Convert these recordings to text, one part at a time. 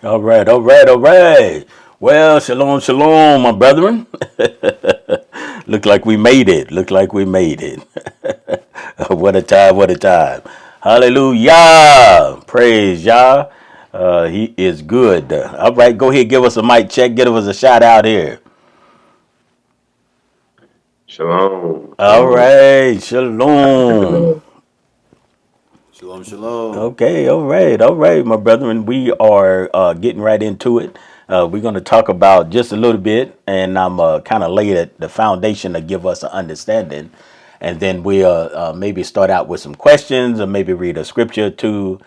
All right, all right, all right. Well, shalom, shalom, my brethren. Look like we made it. Look like we made it. What a time, what a time. Hallelujah. Praise Yah. He is good. All right, go ahead, give us a mic check. Give us a shout out here. Shalom, All shalom. right, shalom. Shalom, shalom. Okay, all right, my brethren. We are getting right into it. We're going to talk about just a little bit, and I'm kind of lay the foundation to give us an understanding, and then we'll maybe start out with some questions, or maybe read a scripture or two.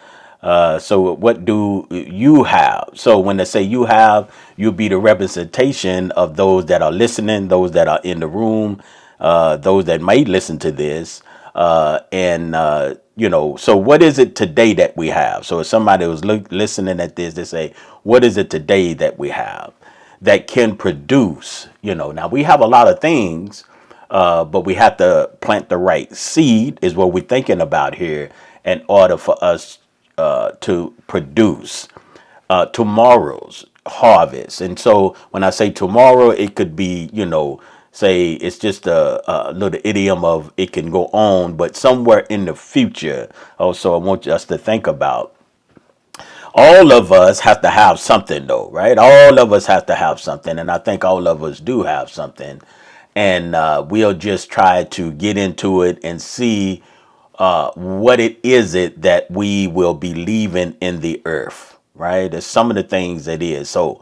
So, what do you have? So, when they say you have, you'll be the representation of those that are listening, those that are in the room, those that might listen to this, and so what is it today that we have? So if somebody was listening at this, they say, what is it today that we have that can produce? Now we have a lot of things, but we have to plant the right seed is what we're thinking about here in order for us to produce tomorrow's harvest. And so when I say tomorrow, it could be, say it's just a little idiom of it can go on, but somewhere in the future. Also, I want us to think about all of us have to have something though, right? All of us have to have something. And I think all of us do have something. And we'll just try to get into it and see what it is it that we will be leaving in the earth, right? There's some of the things that is. So,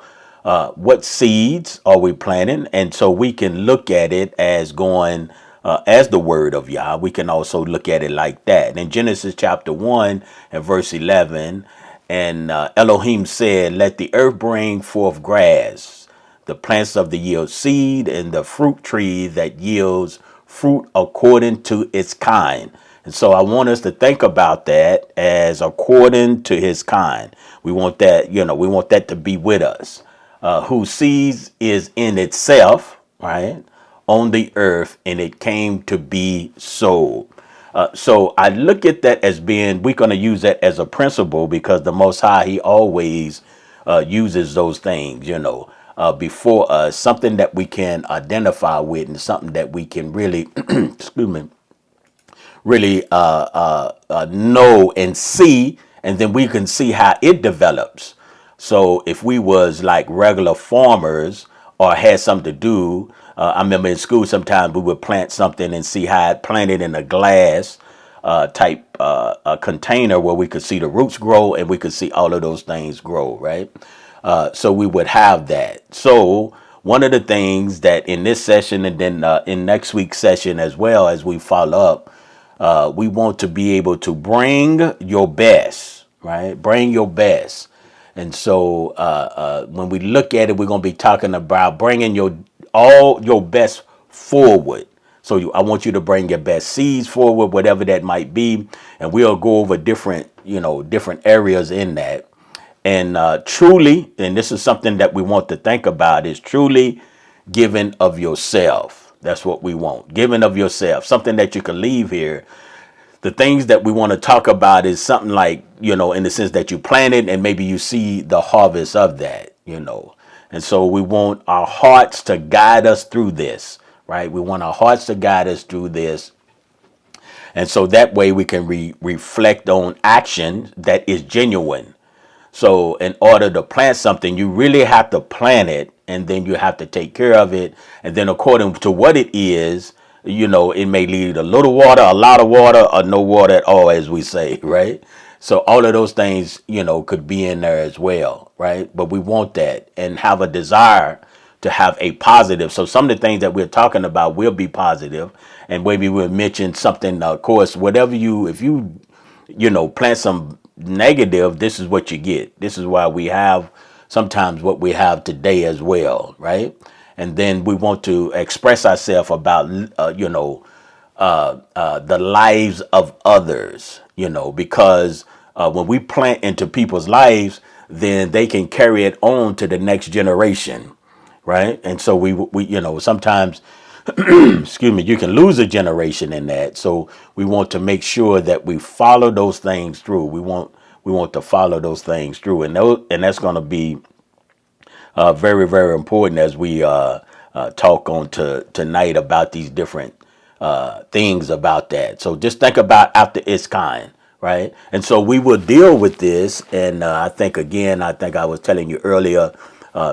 what seeds are we planting? And so we can look at it as going as the word of Yah. We can also look at it like that. In Genesis chapter 1 and verse 11, and Elohim said, let the earth bring forth grass, the plants of the yield seed, and the fruit tree that yields fruit according to its kind. And so I want us to think about that as according to his kind. We want that, we want that to be with us. Whose seeds is in itself, right, on the earth, and it came to be so. So I look at that as being, we're going to use that as a principle because the Most High, he always uses those things, before us, something that we can identify with and something that we can really, excuse me, really know and see, and then we can see how it develops. So if we was like regular farmers or had something to do, I remember in school sometimes we would plant something and see how it planted in a glass type a container where we could see the roots grow and we could see all of those things grow, right? So we would have that. So one of the things that in this session and then in next week's session as well as we follow up, we want to be able to bring your best, right? Bring your best. And so when we look at it, we're going to be talking about bringing all your best forward. So I want you to bring your best seeds forward, whatever that might be. And we'll go over different areas in that. And truly, and this is something that we want to think about, is truly giving of yourself. That's what we want. Giving of yourself, something that you can leave here. The things that we want to talk about is something like, in the sense that you planted and maybe you see the harvest of that. And so we want our hearts to guide us through this, right? We want our hearts to guide us through this. And so that way we can reflect on action that is genuine. So in order to plant something, you really have to plant it and then you have to take care of it. And then according to what it is, it may need a little water, a lot of water, or no water at all, as we say, right? So all of those things, could be in there as well, right? But we want that and have a desire to have a positive. So some of the things that we're talking about will be positive, and maybe we'll mention something, of course, if you plant some negative, this is what you get. This is why we have sometimes what we have today as well, right? And then we want to express ourselves about, the lives of others, because when we plant into people's lives, then they can carry it on to the next generation, right? And so we sometimes, excuse me, you can lose a generation in that. So we want to make sure that we follow those things through. We want to follow those things through, and that's going to be very, very important as we talk on tonight about these different things about that. So just think about after its kind, right? And so we will deal with this. And I think I was telling you earlier,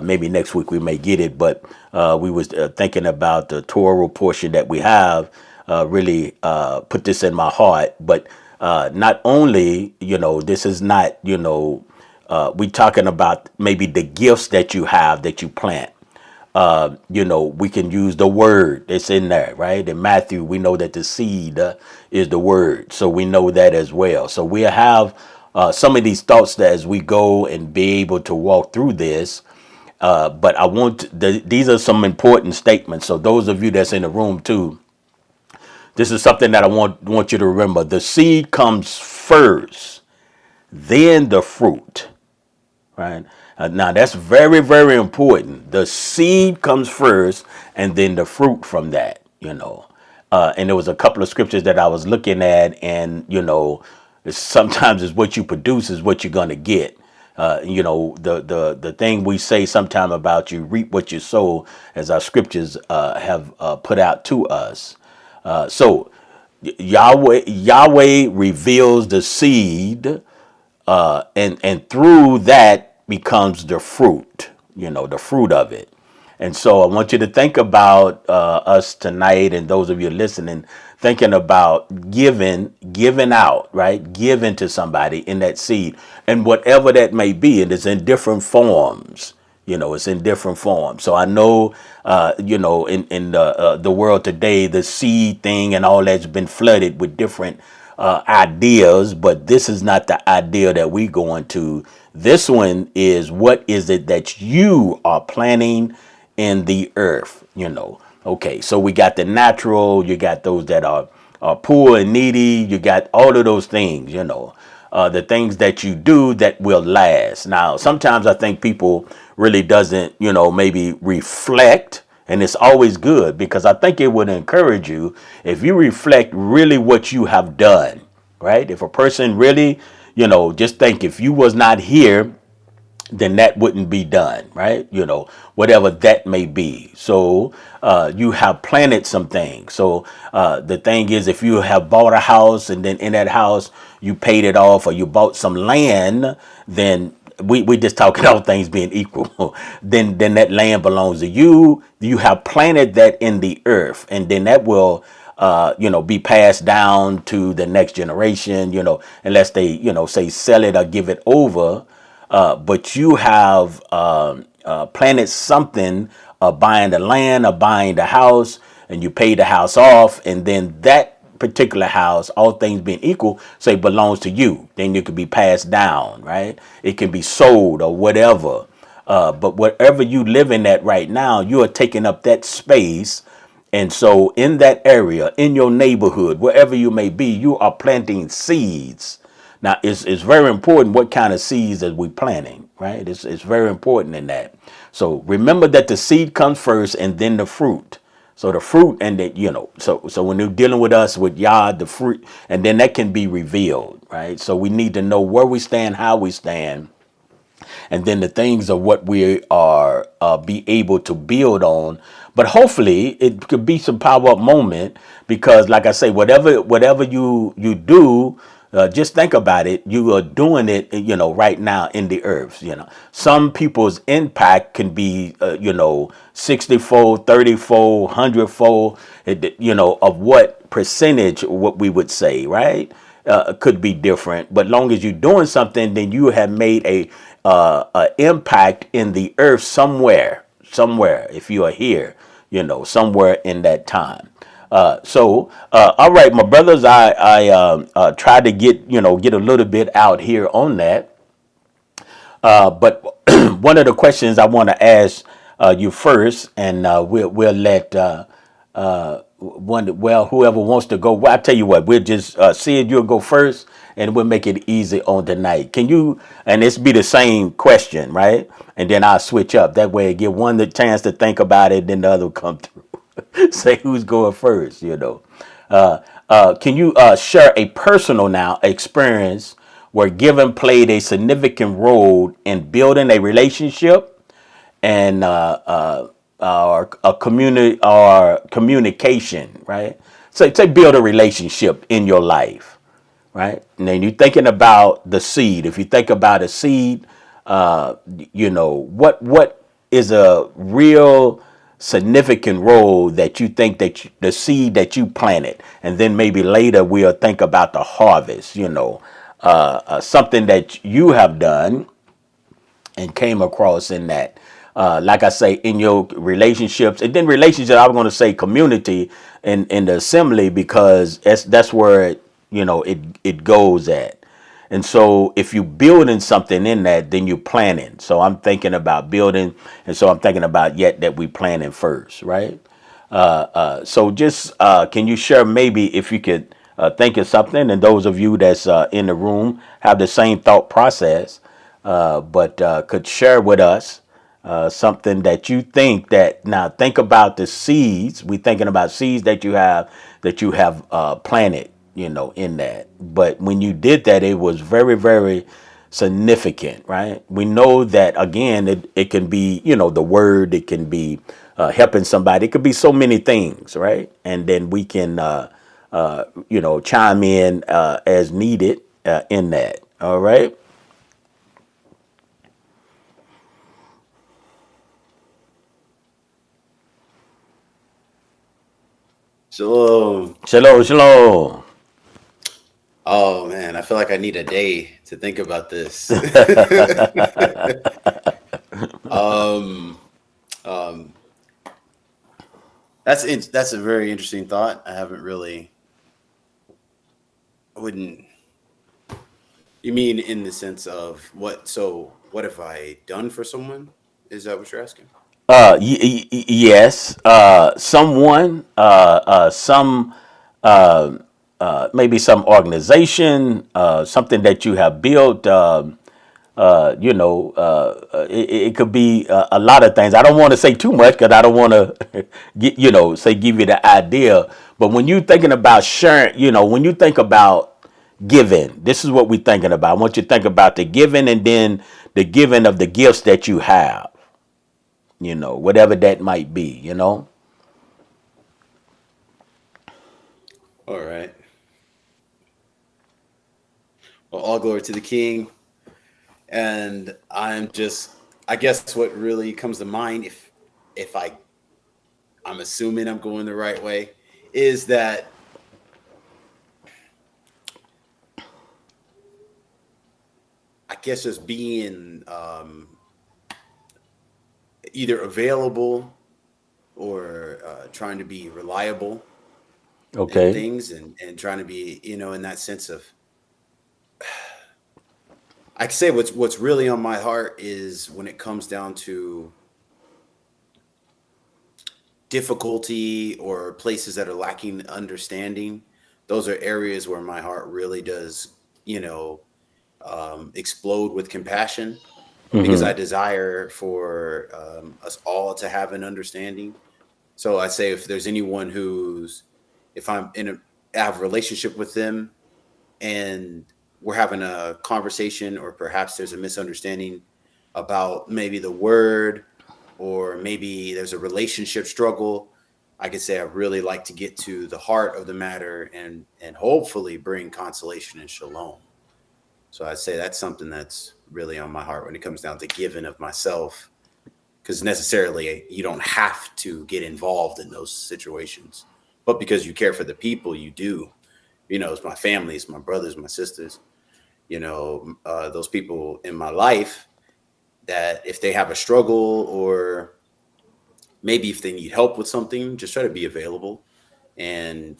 maybe next week we may get it, but we was thinking about the Torah portion that we have. Really put this in my heart, but not only, this is not, we talking about maybe the gifts that you have that you plant. We can use the word that's in there, right? In Matthew, we know that the seed is the word. So we know that as well. So we have some of these thoughts that as we go and be able to walk through this. But these are some important statements. So those of you that's in the room too, this is something that I want you to remember. The seed comes first, then the fruit, right? Now that's very, very important. The seed comes first, and then the fruit from that. And there was a couple of scriptures that I was looking at, and sometimes it's what you produce is what you're gonna get. The thing we say sometime about you reap what you sow, as our scriptures have put out to us. So Yahweh reveals the seed, and through that becomes the fruit, the fruit of it. And so I want you to think about us tonight, and those of you listening, thinking about giving out, right? Giving to somebody in that seed, and whatever that may be, and it's in different forms. It's in different forms. So I know, in the world today, the seed thing and all that's been flooded with different ideas, but this is not the idea that we go into. This one is, what is it that you are planting in the earth? Okay, so we got the natural, you got those that are poor and needy, you got all of those things, the things that you do that will last. Now, sometimes I think people really doesn't, maybe reflect, and it's always good, because I think it would encourage you if you reflect really what you have done, right? If a person really, just think, if you was not here, then that wouldn't be done, right? Whatever that may be. So you have planted some things. So the thing is, if you have bought a house and then in that house you paid it off, or you bought some land, then we just talking all things being equal. then that land belongs to you. You have planted that in the earth, and then that will be passed down to the next generation, unless they, say sell it or give it over. But you have planted something, buying the land or buying the house, and you pay the house off, and then that particular house, all things being equal, say belongs to you. Then it could be passed down, right? It can be sold or whatever. But whatever you live in at right now, you are taking up that space. And so in that area, in your neighborhood, wherever you may be, you are planting seeds. Now, it's very important what kind of seeds that we're planting, right? It's very important in that. So remember that the seed comes first, and then the fruit. So the fruit, and that, so when they're dealing with us with Yah, the fruit, and then that can be revealed, right? So we need to know where we stand, how we stand, and then the things of what we are be able to build on. But hopefully it could be some power-up moment, because like I say, whatever you do, just think about it. You are doing it, right now in the earth. Some people's impact can be, 60-fold, 30-fold, 100-fold, of what percentage, what we would say, right? Could be different. But long as you're doing something, then you have made a impact in the earth somewhere, if you are here, somewhere in that time. All right, my brothers, I tried to get a little bit out here on that. But one of the questions I want to ask you first, and we'll let whoever wants to go. Well, I tell you what, we'll just see it. You'll go first, and we'll make it easy on tonight. Can you? And this be the same question, right? And then I'll switch up. That way, give one the chance to think about it, then the other will come through. Say who's going first. Can you share a personal now experience where giving played a significant role in building a relationship and or a community or communication, right? So say build a relationship in your life, right? And then you're thinking about the seed. If you think about a seed, what is a real significant role that you think that the seed that you planted, and then maybe later we'll think about the harvest. Something that you have done and came across in that. Like I say, in your relationships, and then relationships, I'm going to say community in the assembly because that's where it goes at. And so if you building something in that, then you planning. So I'm thinking about building, and so I'm thinking about yet that we planning first, right? So just can you share maybe if you could think of something, and those of you that's in the room have the same thought process, but could share with us something that you think that now think about the seeds. We thinking about seeds that you have planted, in that. But when you did that, it was very, very significant, right? We know that again, it can be, the word, it can be helping somebody, it could be so many things, right? And then we can, chime in as needed in that. All right. Shalom. Shalom, shalom. Oh man, I feel like I need a day to think about this. um, um, that's a very interesting thought. I haven't really. I wouldn't. You mean in the sense of what? So what have I done for someone? Is that what you're asking? Yes. Someone, some, maybe some organization, something that you have built. It could be a lot of things. I don't want to say too much because I don't want to, give you the idea. But when you're thinking about sharing, when you think about giving, this is what we're thinking about. I want you to think about the giving and then the giving of the gifts that you have, whatever that might be. All right. Well, all glory to the King. And I guess what really comes to mind, if I'm assuming I'm going the right way, is that I guess just being either available or trying to be reliable in Okay. things and trying to be, in that sense of, I can say what's really on my heart is when it comes down to difficulty or places that are lacking understanding. Those are areas where my heart really does, explode with compassion because Hmm. I desire for us all to have an understanding. So I say if there's anyone if I'm I have a relationship with them and we're having a conversation, or perhaps there's a misunderstanding about maybe the word, or maybe there's a relationship struggle, I could say I really like to get to the heart of the matter and hopefully bring consolation and shalom. So I'd say that's something that's really on my heart when it comes down to giving of myself, because necessarily you don't have to get involved in those situations, but because you care for the people, you do. It's my family, it's my brothers, my sisters, those people in my life that if they have a struggle or maybe if they need help with something, just try to be available and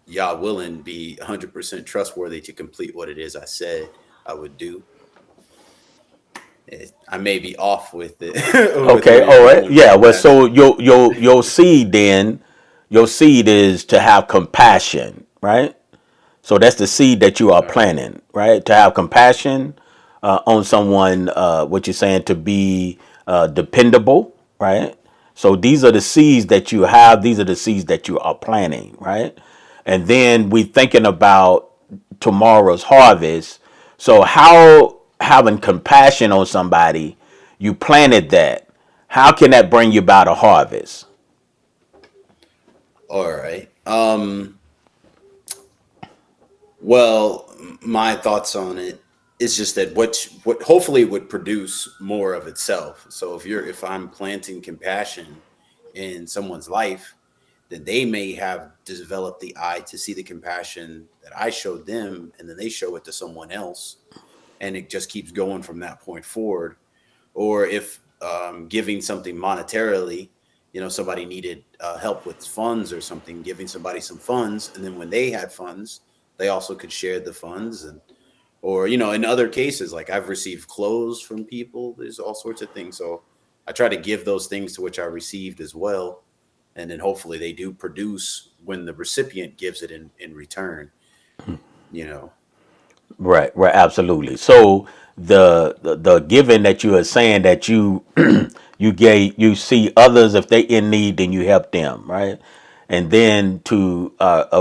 Yah willing be 100% trustworthy to complete what it is I said I would do. I may be off with it with Okay. where you're All right. going Yeah. with Well, that. so your seed then, your seed is to have compassion, right? So that's the seed that you are Right. planting, right? To have compassion on someone, what you're saying, to be dependable, right? So these are the seeds that you have. These are the seeds that you are planting, right? And then we thinking about tomorrow's harvest. So how having compassion on somebody, you planted that. How can that bring you about a harvest? All right. Well, my thoughts on it is just that what hopefully would produce more of itself. So if I'm planting compassion in someone's life, then they may have developed the eye to see the compassion that I showed them, and then they show it to someone else, and it just keeps going from that point forward. Or if giving something monetarily, somebody needed help with funds or something, giving somebody some funds, and then when they had funds, they also could share the funds. And or in other cases, like I've received clothes from people. There's all sorts of things. So I try to give those things to which I received as well, and then hopefully they do produce when the recipient gives it in return. You know. Right, right, absolutely. So the giving that you are saying that you you see others if they in need, then you help them, right? And then to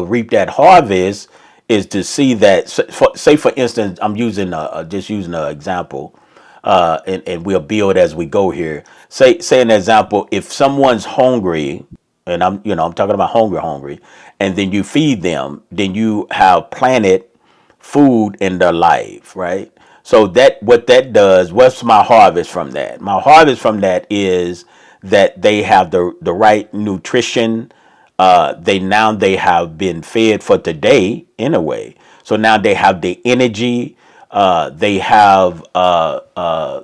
reap that harvest is to see that. Say for instance, I'm using just using an example, and we'll build as we go here. Say an example. If someone's hungry, and I'm talking about hungry, and then you feed them, then you have planted food in their life, right? So that what that does, what's my harvest from that? My harvest from that is that they have the right nutrition. They have been fed for today in a way. So now they have the energy. They have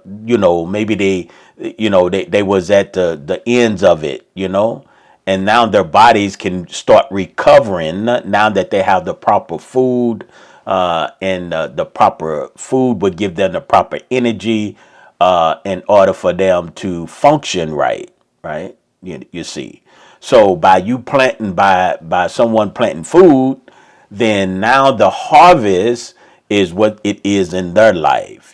maybe they was at the ends of it, and now their bodies can start recovering now that they have the proper food, and the proper food would give them the proper energy in order for them to function right. You see, so by you planting by someone planting food, then now the harvest is what it is in their life.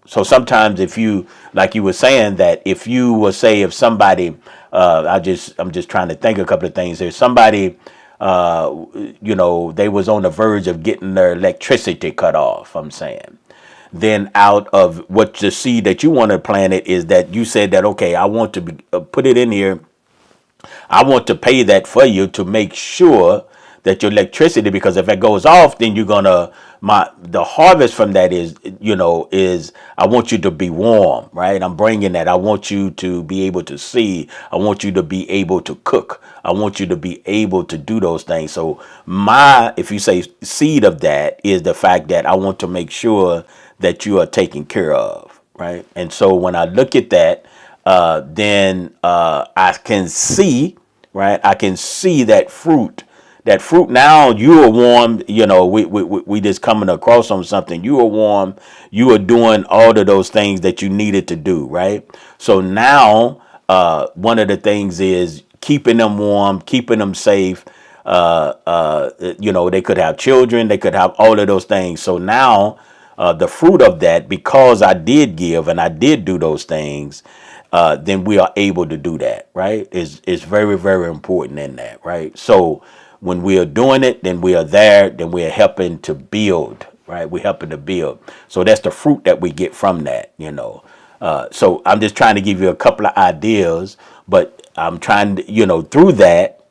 So sometimes if you, like you were saying, that if you will say, if somebody, I'm just trying to think a couple of things here. Somebody, they was on the verge of getting their electricity cut off, I'm saying. Then out of what the seed that you want to plant it is that you said that, okay, I want to put it in here. I want to pay that for you to make sure that your electricity, because if it goes off, then you're gonna the harvest from that is I want you to be warm, right? I'm bringing that. I want you to be able to see. I want you to be able to cook. I want you to be able to do those things. So if you say seed of that is the fact that I want to make sure that you are taken care of, right? And so when I look at that, then I can see, right? I can see that fruit. That fruit now you are warm. We just coming across on something. You are warm. You are doing all of those things that you needed to do, right? So now, one of the things is keeping them warm, keeping them safe. They could have children. They could have all of those things. So now, the fruit of that, because I did give and I did do those things, then we are able to do that, right? Is very, very important in that, right? So when we are doing it, then we are there, then we are helping to build, right? We're helping to build. So that's the fruit that we get from that. So I'm just trying to give you a couple of ideas, but I'm trying to, through that,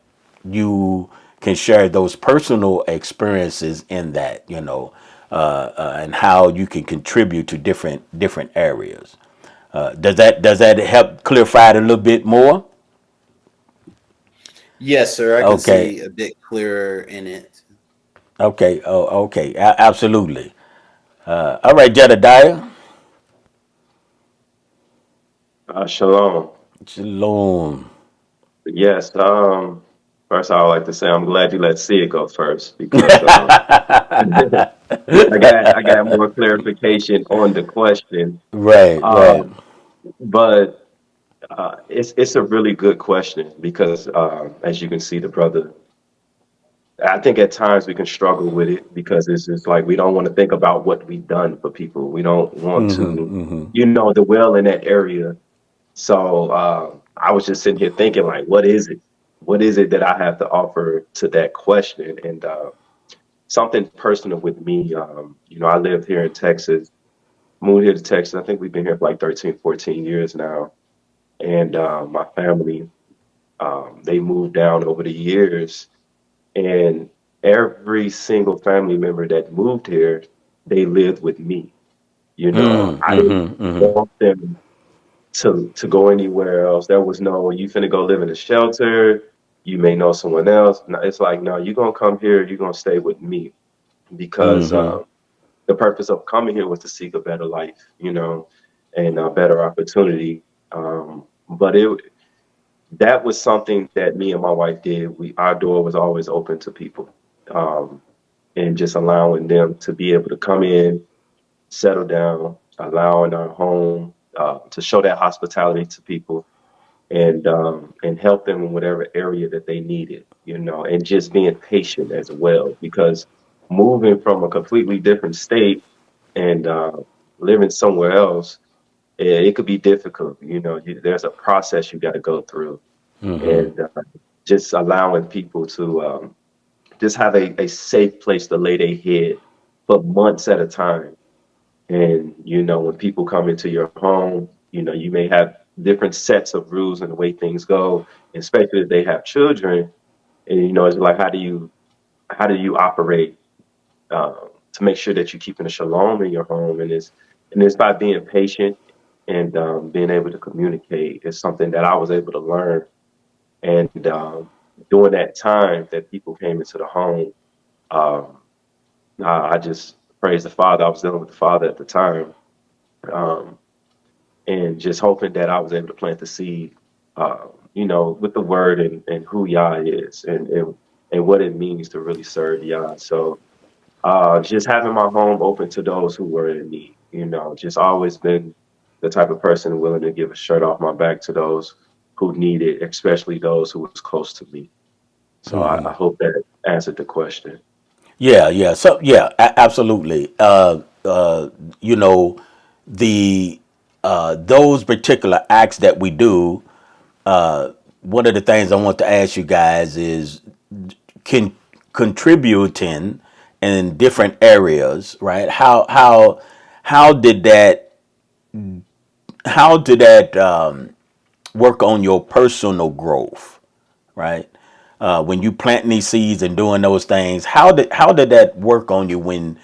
you can share those personal experiences in that, and how you can contribute to different areas. Does that help clarify it a little bit more? Yes, sir. I can Okay. see a bit clearer in it. Okay. Oh, okay. Absolutely. All right, Jedediah. Shalom. Shalom. Yes. First, I would like to say I'm glad you let Sia go first because I got more clarification on the question. Right. Right. Um, but It's a really good question because, as you can see, the brother. I think at times we can struggle with it because it's just like we don't want to think about what we've done for people. We don't want to, dwell in that area. So I was just sitting here thinking, like, what is it? What is it that I have to offer to that question? And something personal with me. I lived here in Texas, moved here to Texas. I think we've been here for like 13, 14 years now. And my family, they moved down over the years. And every single family member that moved here, they lived with me. I didn't want them to go anywhere else. There was no, you finna go live in a shelter. You may know someone else. No, it's like, no, you're gonna come here. You're gonna stay with me because the purpose of coming here was to seek a better life, and a better opportunity. But that was something that me and my wife did. Our door was always open to people, um, and just allowing them to be able to come in, settle down, allowing our home to show that hospitality to people, and help them in whatever area that they needed, and just being patient as well, because moving from a completely different state and living somewhere else, it could be difficult. There's a process you got to go through, and just allowing people to just have a safe place to lay their head for months at a time. And, when people come into your home, you may have different sets of rules and the way things go, especially if they have children. And, it's like, how do you operate to make sure that you're keeping a shalom in your home? And it's by being patient and being able to communicate is something that I was able to learn. And during that time that people came into the home, um, I just praise the Father. I was dealing with the Father at the time, um, and just hoping that I was able to plant the seed, with the word and who Yah is and what it means to really serve Yah. So just having my home open to those who were in need, just always been the type of person willing to give a shirt off my back to those who need it, especially those who was close to me. So I hope that answered the question. Yeah, yeah. So yeah, absolutely. You know, the those particular acts that we do. One of the things I want to ask you guys is can contributing in different areas, right? How did that work on your personal growth, right? When you planting these seeds and doing those things, how did that work on you when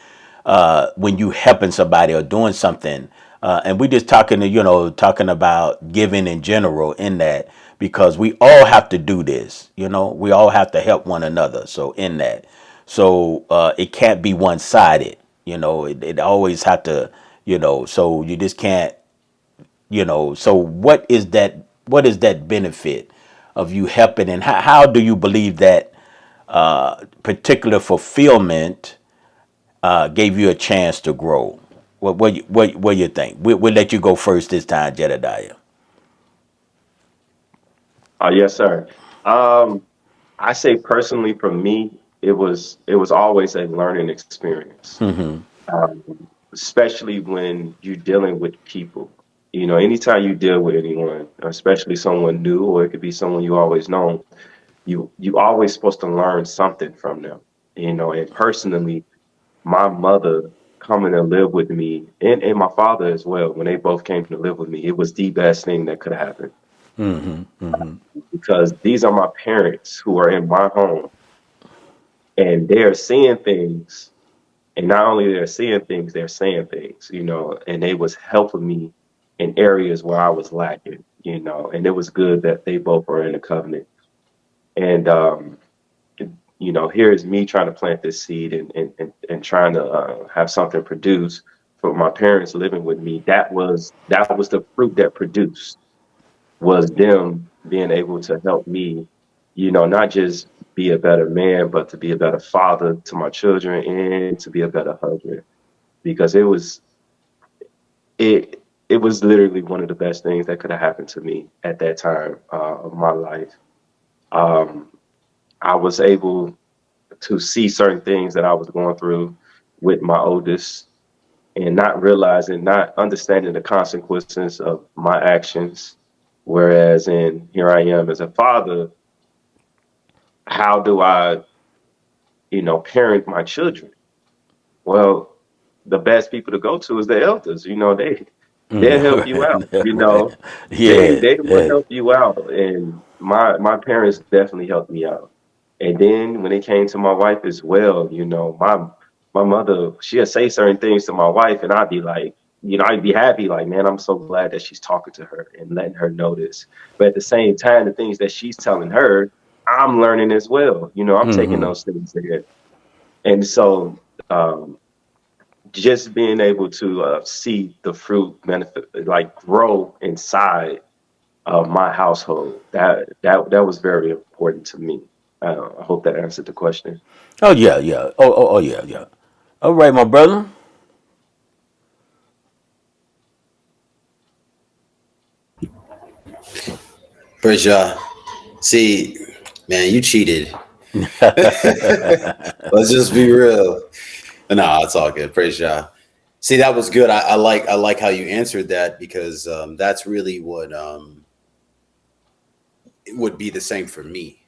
you helping somebody or doing something? And we just talking about giving in general in that because we all have to do this. We all have to help one another. So in that, so it can't be one sided. It always have to. So you just can't. So what is that benefit of you helping, and how do you believe that particular fulfillment gave you a chance to grow? What you think? We'll let you go first this time, Jedediah. Yes, sir. Um, I say personally, for me, it was always a learning experience, um, especially when you're dealing with people. Anytime you deal with anyone, especially someone new, or it could be someone you always known, you always supposed to learn something from them. And personally, my mother coming to live with me, and my father as well, when they both came to live with me, it was the best thing that could have happened because these are my parents who are in my home, and they're seeing things, and not only they're seeing things, they're saying things, and they was helping me in areas where I was lacking, and it was good that they both were in a covenant. And here is me trying to plant this seed and trying to have something produce for my parents living with me. That was the fruit that produced, was them being able to help me, not just be a better man, but to be a better father to my children and to be a better husband. Because it it was literally one of the best things that could have happened to me at that time of my life. Um, I was able to see certain things that I was going through with my oldest and not realizing, not understanding the consequences of my actions. Whereas in here I am as a father, how do I, parent my children? Well, the best people to go to is the elders. They'll help you out. Right. They Yeah. they will Yeah. help you out. And my parents definitely helped me out. And then when it came to my wife as well, my mother, she'll say certain things to my wife, and I'd be like, I'd be happy, like, man, I'm so glad that she's talking to her and letting her know this. But at the same time, the things that she's telling her, I'm learning as well. I'm taking Hmm. those things in. And so just being able to see the fruit benefit, like grow inside of my household, that was very important to me. I hope that answered the question. Oh yeah, yeah. Oh yeah, yeah. All right, my brother. Praise Yah. See, man, you cheated. Let's just be real. No, it's all good. Praise Yah. See, that was good. I like how you answered that because that's really what it would be the same for me.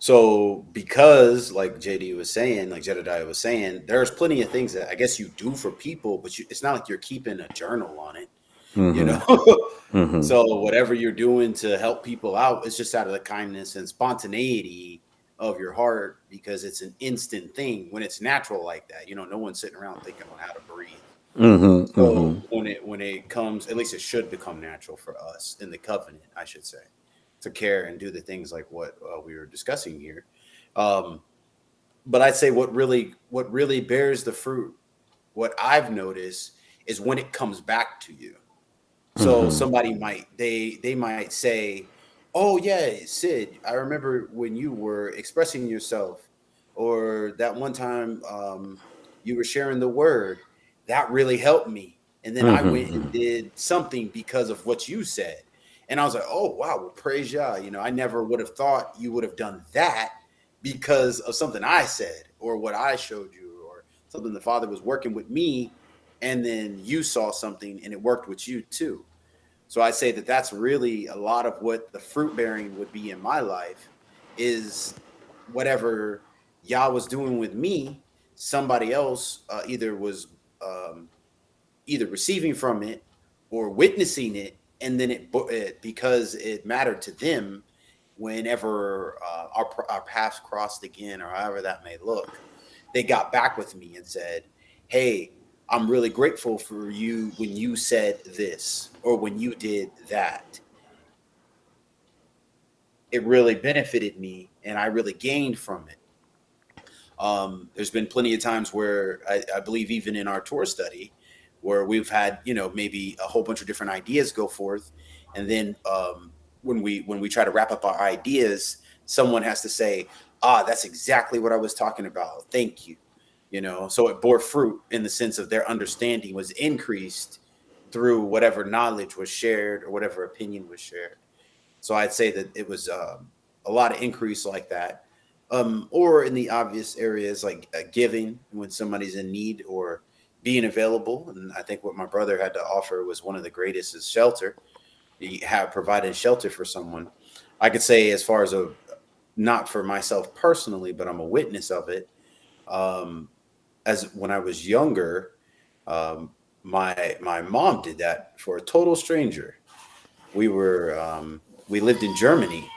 So because like JD was saying, like Jedediah was saying, there's plenty of things that I guess you do for people, but it's not like you're keeping a journal on it, you Hmm. know. Hmm. So whatever you're doing to help people out, it's just out of the kindness and spontaneity of your heart because it's an instant thing when it's natural like that. No one's sitting around thinking on how to breathe. Hmm. So Hmm. when it comes, at least it should become natural for us in the covenant, I should say, to care and do the things like what we were discussing here. Um, but I'd say what really bears the fruit, what I've noticed is when it comes back to you. So Hmm. somebody they might say, "Oh yeah, Sid, I remember when you were expressing yourself, or that one time you were sharing the word. That really helped me, and then I went and Hmm. did something because of what you said." And I was like, "Oh wow, well praise Yah. I never would have thought you would have done that because of something I said or what I showed you or something the Father was working with me." And then you saw something and it worked with you too. So I say that that's really a lot of what the fruit bearing would be in my life is whatever Yah was doing with me, somebody else either was either receiving from it or witnessing it, and then it because it mattered to them. Whenever our paths crossed again, or however that may look, they got back with me and said, "Hey, I'm really grateful for you when you said this or when you did that. It really benefited me and I really gained from it." There's been plenty of times where I believe even in our tour study where we've had maybe a whole bunch of different ideas go forth, and then when we try to wrap up our ideas, someone has to say, that's exactly what I was talking about, thank you. So it bore fruit in the sense of their understanding was increased through whatever knowledge was shared or whatever opinion was shared. So I'd say that it was a lot of increase like that. Or in the obvious areas like giving when somebody's in need or being available. And I think what my brother had to offer was one of the greatest is shelter. He have provided shelter for someone. I could say as far as not for myself personally, but I'm a witness of it. Um, as when I was younger, um, my mom did that for a total stranger. We lived in Germany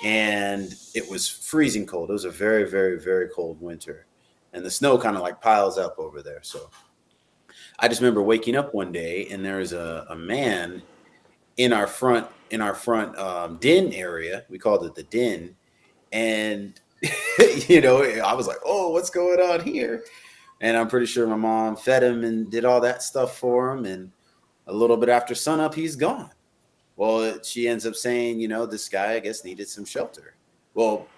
and it was freezing cold. It was a very, very, very cold winter, and the snow kind of like piles up over there. So I just remember waking up one day and there was a man in our front den area. We called it the den, and I was like, "Oh, what's going on here?" And I'm pretty sure my mom fed him and did all that stuff for him. And a little bit after sunup, he's gone. Well, she ends up saying, this guy, I guess, needed some shelter. Well,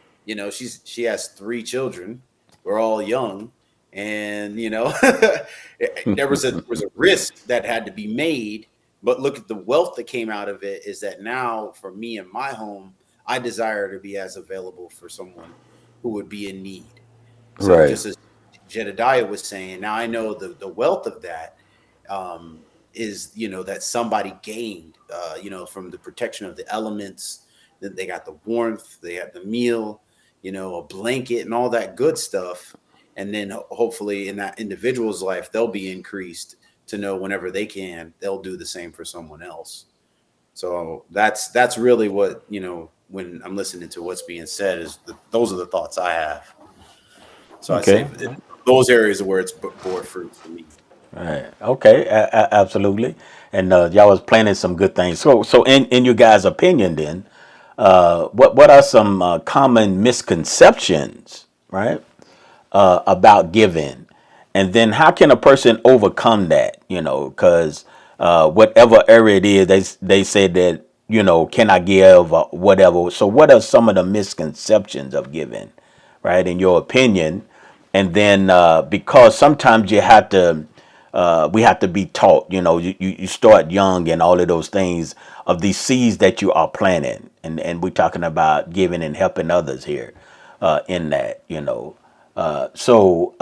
she has three children. We're all young, and there was a risk that had to be made But look at the wealth that came out of it is that now for me and my home, I desire to be as available for someone who would be in need. So Right. just as Jedediah was saying, now I know the wealth of that um, is, that somebody gained, from the protection of the elements. That they got the warmth, they have the meal, a blanket and all that good stuff. And then hopefully in that individual's life, they'll be increased to know whenever they can, they'll do the same for someone else. So that's really what, when I'm listening to what's being said, is those are the thoughts I have. So I say Okay. those areas are where it's bore fruit for me. Right. Okay. Absolutely. And y'all was planning some good things. So in your guys' opinion, then, what are some common misconceptions, right, about giving, and then how can a person overcome that? Because whatever area it is, they say that can I give or whatever. So what are some of the misconceptions of giving, right, in your opinion? And then because sometimes you have to we have to be taught, you start young and all of those things of these seeds that you are planting, and we're talking about giving and helping others here in that, so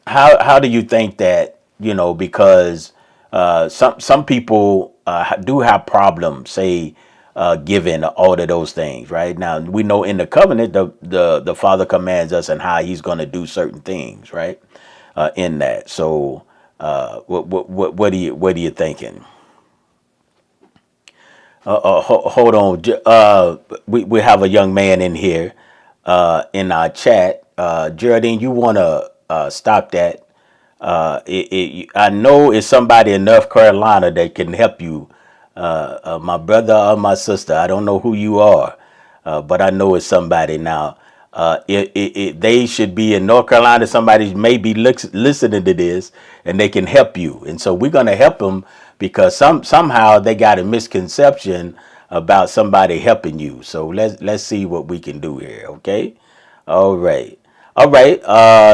how do you think that, because some people do have problems, say, giving all of those things. Right now, we know in the covenant, the Father commands us and how He's going to do certain things. Right, in that. So, what are you thinking? Hold on. We have a young man in here in our chat. Geraldine, you want to stop that? I know it's somebody in North Carolina that can help you, my brother or my sister. I don't know who you are, but I know it's somebody now. They should be in North Carolina. Somebody may be listening to this, and they can help you. And so we're going to help them because somehow they got a misconception about somebody helping you. So let's see what we can do here. Okay. All right. All right.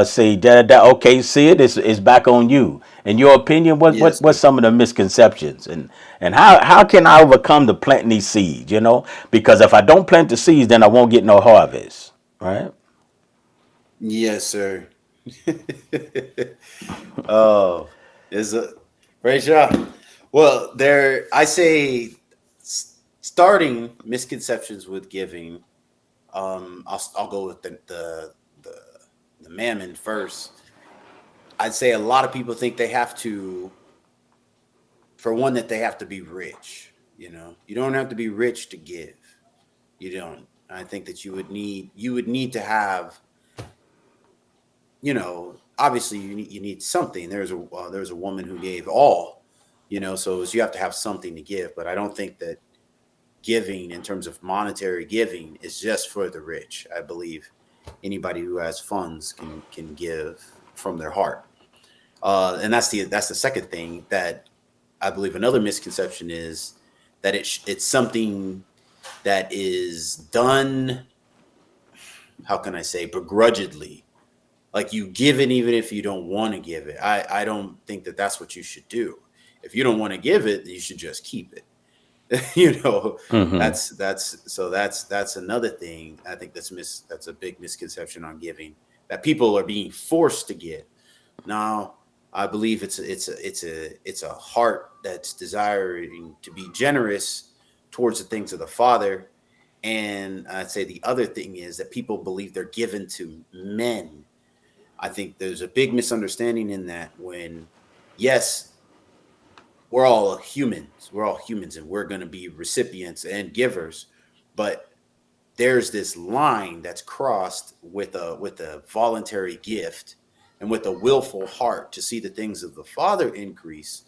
See that. Okay. See it. It's back on you. In your opinion, Yes, what's sir. some of the misconceptions, and how can I overcome the planting these seeds? Because if I don't plant the seeds, then I won't get no harvest. Right. Yes, sir. Oh, is a great job. Well, I say starting misconceptions with giving. I'll go with the the mammon first. I'd say a lot of people think they have to, for one, that they have to be rich. You don't have to be rich to give. You don't. I think that you would need to have, obviously you need something. There's a woman who gave all, so you have to have something to give. But I don't think that giving in terms of monetary giving is just for the rich. I believe anybody who has funds can give from their heart. And that's the second thing that I believe. Another misconception is that it's something that is done. How can I say, begrudgingly? Like, you give it even if you don't want to give it. I don't think that that's what you should do. If you don't want to give it, you should just keep it. you know Mm-hmm. that's another thing. I think that's a big misconception on giving, that people are being forced to give. Now, I believe it's a heart that's desiring to be generous towards the things of the Father. And I'd say the other thing is that people believe they're given to men. I think there's a big misunderstanding in that. When, yes, we're all humans and we're going to be recipients and givers, but there's this line that's crossed with a voluntary gift and with a willful heart to see the things of the Father increase,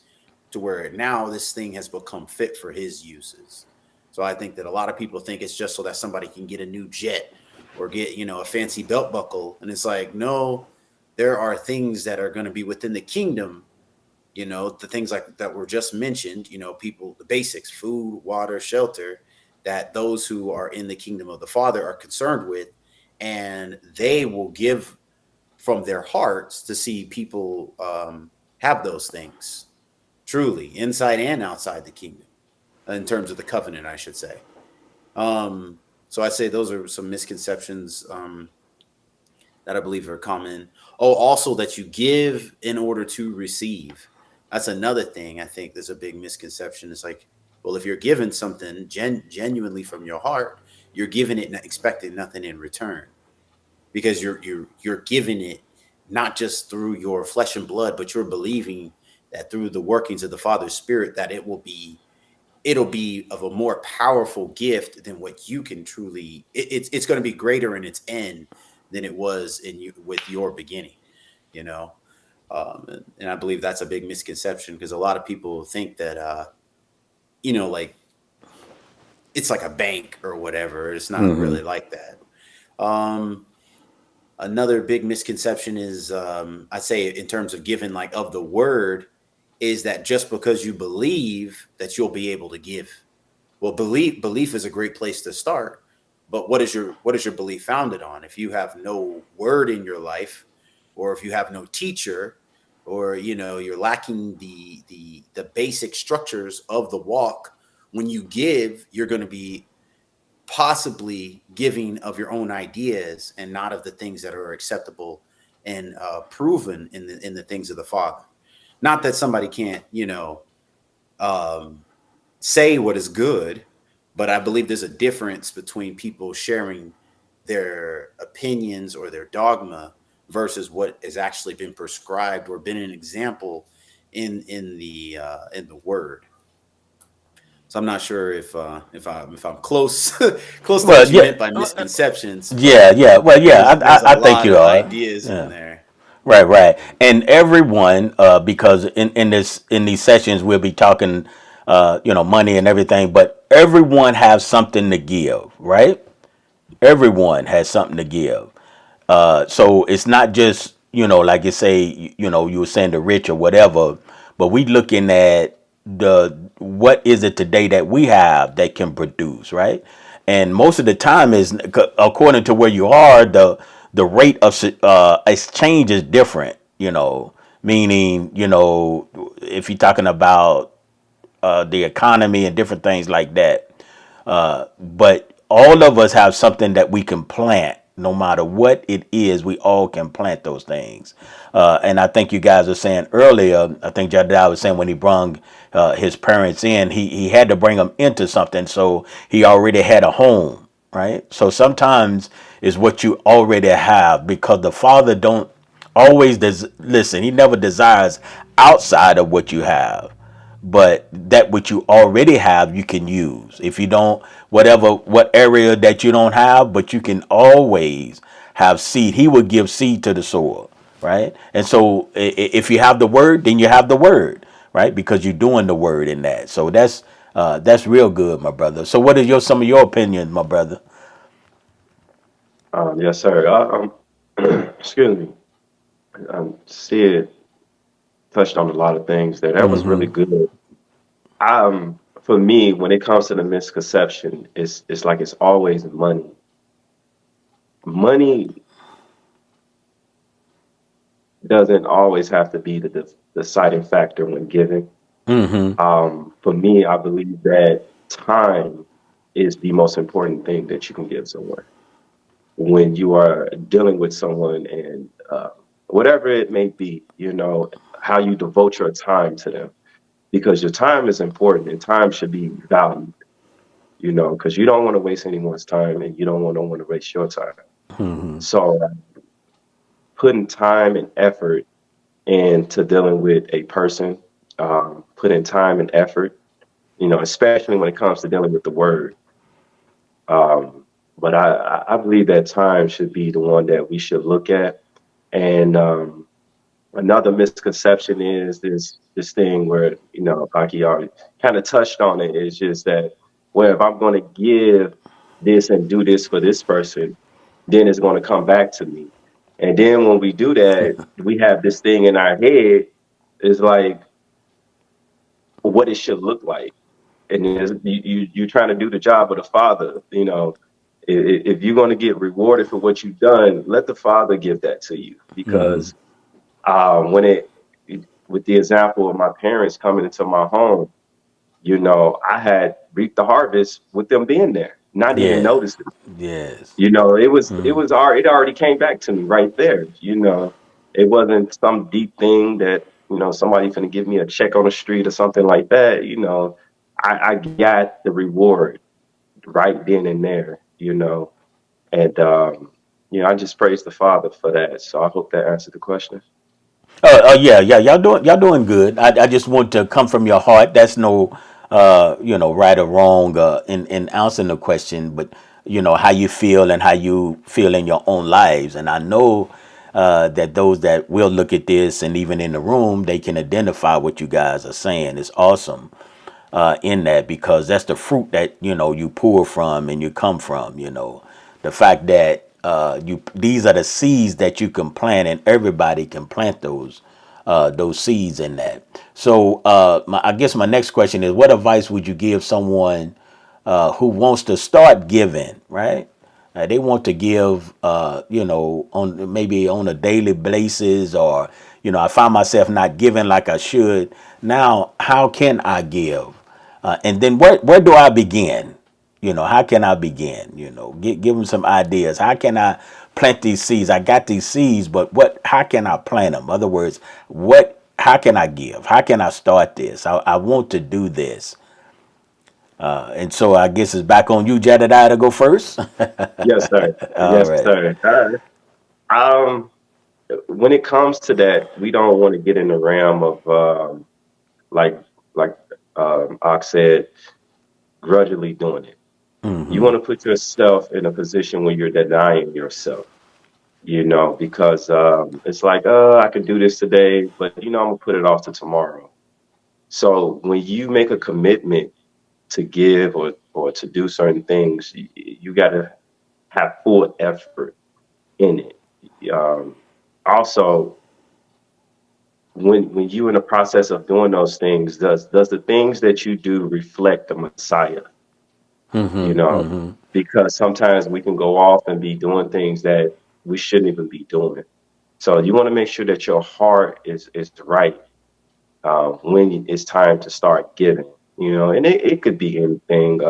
to where now this thing has become fit for His uses. So I think that a lot of people think it's just so that somebody can get a new jet or get, a fancy belt buckle, and it's like, no, there are things that are going to be within the kingdom, the things like that were just mentioned, people, the basics, food, water, shelter, that those who are in the kingdom of the Father are concerned with, and they will give from their hearts to see people have those things truly, inside and outside the kingdom, in terms of the covenant, I should say. So I say those are some misconceptions that I believe are common. Oh, also that you give in order to receive. That's another thing I think there's a big misconception. It's like, well, if you're given something genuinely from your heart, you're giving it expecting nothing in return, because you're giving it not just through your flesh and blood, but you're believing that through the workings of the Father's Spirit that it'll be of a more powerful gift than what you can truly. It's going to be greater in its end than it was in you with your beginning. You know, and I believe that's a big misconception, because a lot of people think that like it's like a bank or whatever. It's not really like that. Um, Another big misconception is, I say, in terms of giving, like of the word, is that just because you believe that you'll be able to give. Well, belief is a great place to start, but what is your belief founded on? If you have no word in your life, or if you have no teacher, or you're lacking the basic structures of the walk, when you give, you're going to be possibly giving of your own ideas and not of the things that are acceptable and proven in the things of the Father. Not that somebody can't, um, say what is good, but I believe there's a difference between people sharing their opinions or their dogma versus what has actually been prescribed or been an example in the Word. So I'm not sure if I'm close close to Well, what you yeah, meant by misconceptions, yeah, but yeah. Well, yeah. there's a I think lot you of are. ideas in Yeah. there. Right, right. And everyone, because in these sessions we'll be talking, money and everything, but everyone has something to give, right? Everyone has something to give. So it's not just, like you say, you were saying the rich or whatever, but we looking at what is it today that we have that can produce, right? And most of the time is according to where you are, the rate of exchange is different, meaning, if you're talking about the economy and different things like that. But all of us have something that we can plant, no matter what it is. We all can plant those things. And I think you guys were saying earlier. I think Jadiah was saying when he brung his parents in, he had to bring them into something, so he already had a home, right? So sometimes it's what you already have, because the Father don't always listen. He never desires outside of what you have, but that what you already have you can use. If you don't, what area that you don't have, but you can always have seed. He will give seed to the soil, right? And so if you have the word, then you have the word, right? Because you're doing the word in that. So that's real good, my brother. So what is some of your opinions, my brother? Yes, sir. Excuse me. Sid touched on a lot of things there. That was really Mm-hmm. good. For me, when it comes to the misconception, it's like it's always money. Money doesn't always have to be the deciding factor when giving. Mm-hmm. For me, I believe that time is the most important thing that you can give someone when you are dealing with someone, and whatever it may be, how you devote your time to them, because your time is important and time should be valued, because you don't want to waste anyone's time and you don't want to waste your time. Mm-hmm. So putting time and effort into dealing with a person, putting time and effort, especially when it comes to dealing with the word. Um, but I believe that time should be the one that we should look at. And another misconception is this thing where, Aki already kind of touched on it, is just that, well, if I'm going to give this and do this for this person, then it's going to come back to me. And then when we do that, we have this thing in our head, is like what it should look like. And you're trying to do the job of the Father. If you're going to get rewarded for what you've done, let the Father give that to you, Mm-hmm. because when it with the example of my parents coming into my home, I had reaped the harvest with them being there, not even Yeah. noticing. Yes. It already came back to me right there. It wasn't some deep thing that, somebody finna give me a check on the street or something like that. I got the reward right then and there, and, I just praise the Father for that. So I hope that answered the question. Yeah, yeah, y'all doing good. I just want to come from your heart. That's no, right or wrong in answering the question, but how you feel and how you feel in your own lives. And I know that those that will look at this and even in the room, they can identify what you guys are saying. It's awesome in that because that's the fruit that you pour from and you come from. The fact that you these are the seeds that you can plant and everybody can plant those seeds in that. So I guess my next question is, what advice would you give someone who wants to start giving, right? They want to give, on maybe on a daily basis, or I find myself not giving like I should. Now, how can I give? And then where do I begin? How can I begin? Give them some ideas. How can I plant these seeds? I got these seeds, but how can I plant them? In other words, how can I give? How can I start this? I want to do this. And so I guess it's back on you, Jedediah, to go first. Yes, sir. All Yes, right. sir. Um, when it comes to that, we don't want to get in the realm of like like Ox said, grudgingly doing it. You Mm-hmm. want to put yourself in a position where you're denying yourself, because it's like, I can do this today, but I'm gonna put it off to tomorrow. So when you make a commitment to give or to do certain things, you got to have full effort in it. Also, when you in the process of doing those things, does the things that you do reflect the Messiah? You Mm-hmm. know, Mm-hmm. because sometimes we can go off and be doing things that we shouldn't even be doing. So you want to make sure that your heart is right when it's time to start giving. And it could be anything.